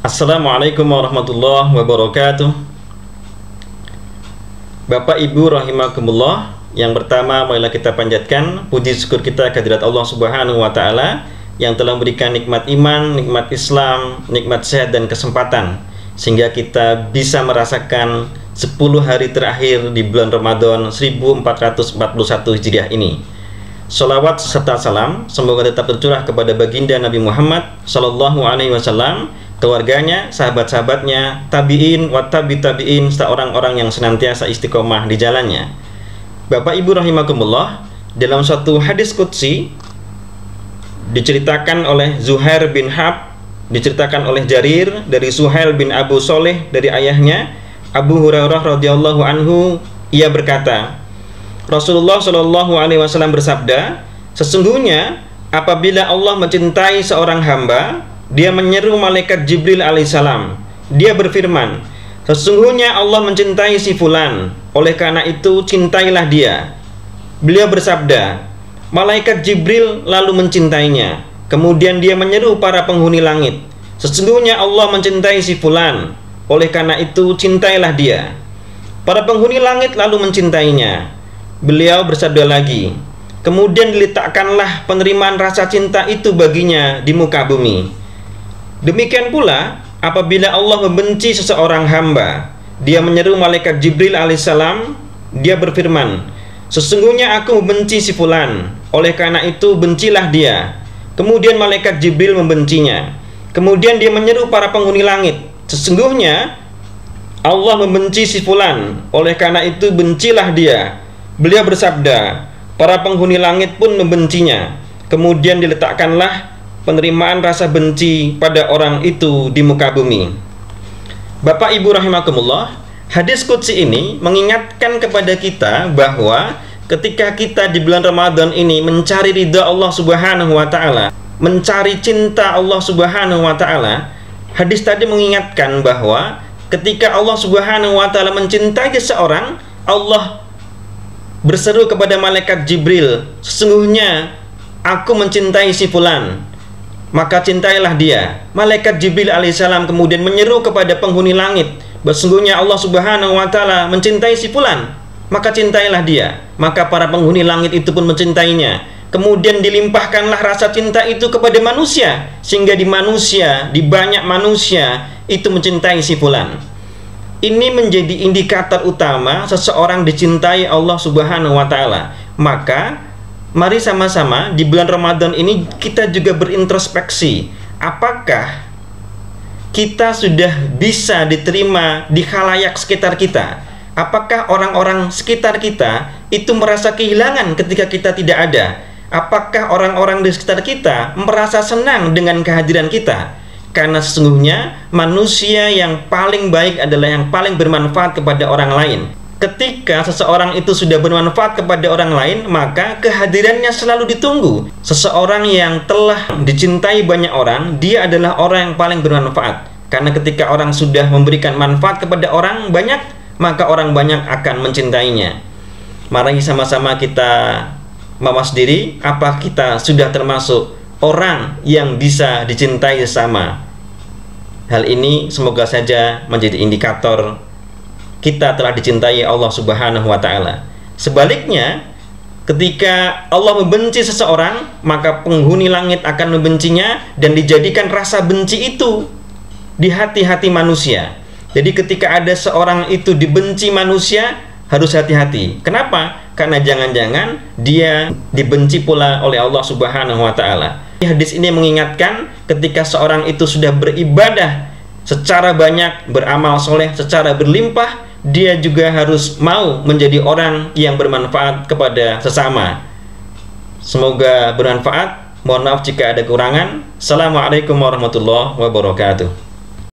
Assalamualaikum warahmatullahi wabarakatuh. Bapak Ibu rahimakumullah, yang pertama marilah kita panjatkan puji syukur kita kehadirat Allah Subhanahu wa taala yang telah memberikan nikmat iman, nikmat Islam, nikmat sehat dan kesempatan sehingga kita bisa merasakan 10 hari terakhir di bulan Ramadan 1441 Hijriah ini. Sholawat serta salam semoga tetap tercurah kepada baginda Nabi Muhammad Sallallahu Alaihi Wasallam, keluarganya, sahabat-sahabatnya, tabi'in, tabi'in, serta orang-orang yang senantiasa istiqomah di jalannya. Bapak Ibu rahimakumullah, dalam suatu hadis qudsi diceritakan oleh Zuhair bin Harb, diceritakan oleh Jarir dari Suhail bin Abu Soleh dari ayahnya Abu Hurairah radhiyallahu anhu, ia berkata, Rasulullah Shallallahu Alaihi Wasallam bersabda, sesungguhnya apabila Allah mencintai seorang hamba, Dia menyeru malaikat Jibril alaihissalam. Dia berfirman, sesungguhnya Allah mencintai si fulan, oleh karena itu cintailah dia. Beliau bersabda, malaikat Jibril lalu mencintainya. Kemudian dia menyeru para penghuni langit, sesungguhnya Allah mencintai si fulan, oleh karena itu cintailah dia. Para penghuni langit lalu mencintainya. Beliau bersabda lagi, kemudian diletakkanlah penerimaan rasa cinta itu baginya di muka bumi. Demikian pula apabila Allah membenci seseorang hamba, Dia menyeru malaikat Jibril alaihissalam. Dia berfirman, sesungguhnya aku membenci si fulan, oleh karena itu bencilah dia. Kemudian malaikat Jibril membencinya. Kemudian dia menyeru para penghuni langit, sesungguhnya Allah membenci si fulan, oleh karena itu bencilah dia. Beliau bersabda, para penghuni langit pun membencinya. Kemudian diletakkanlah penerimaan rasa benci pada orang itu di muka bumi. Bapak Ibu rahimakumullah, hadis qudsi ini mengingatkan kepada kita bahwa ketika kita di bulan Ramadan ini mencari ridha Allah Subhanahu wa taala, mencari cinta Allah Subhanahu wa taala, hadis tadi mengingatkan bahwa ketika Allah Subhanahu wa taala mencintai seseorang, Allah berseru kepada malaikat Jibril, sesungguhnya aku mencintai si fulan, maka cintailah dia. Malaikat Jibril alaihissalam kemudian menyeru kepada penghuni langit, sesungguhnya Allah Subhanahu wa taala mencintai si fulan, maka cintailah dia. Maka para penghuni langit itu pun mencintainya. Kemudian dilimpahkanlah rasa cinta itu kepada manusia, sehingga di banyak manusia itu mencintai si fulan. Ini menjadi indikator utama seseorang dicintai Allah Subhanahu wa taala. Maka mari sama-sama di bulan Ramadan ini kita juga berintrospeksi. Apakah kita sudah bisa diterima di khalayak sekitar kita? Apakah orang-orang sekitar kita itu merasa kehilangan ketika kita tidak ada? Apakah orang-orang di sekitar kita merasa senang dengan kehadiran kita? Karena sesungguhnya manusia yang paling baik adalah yang paling bermanfaat kepada orang lain. Ketika seseorang itu sudah bermanfaat kepada orang lain, maka kehadirannya selalu ditunggu. Seseorang yang telah dicintai banyak orang, dia adalah orang yang paling bermanfaat. Karena ketika orang sudah memberikan manfaat kepada orang banyak, maka orang banyak akan mencintainya. Mari sama-sama kita mawas diri, apa kita sudah termasuk orang yang bisa dicintai sesama. Hal ini semoga saja menjadi indikator kita telah dicintai Allah Subhanahu wa taala. Sebaliknya, ketika Allah membenci seseorang, maka penghuni langit akan membencinya dan dijadikan rasa benci itu di hati-hati manusia. Jadi ketika ada seorang itu dibenci manusia, harus hati-hati. Kenapa? Karena jangan-jangan dia dibenci pula oleh Allah Subhanahu wa taala. Hadis ini mengingatkan ketika seorang itu sudah beribadah secara banyak, beramal soleh secara berlimpah, dia juga harus mau menjadi orang yang bermanfaat kepada sesama. Semoga bermanfaat. Mohon maaf jika ada kekurangan. Assalamualaikum warahmatullahi wabarakatuh.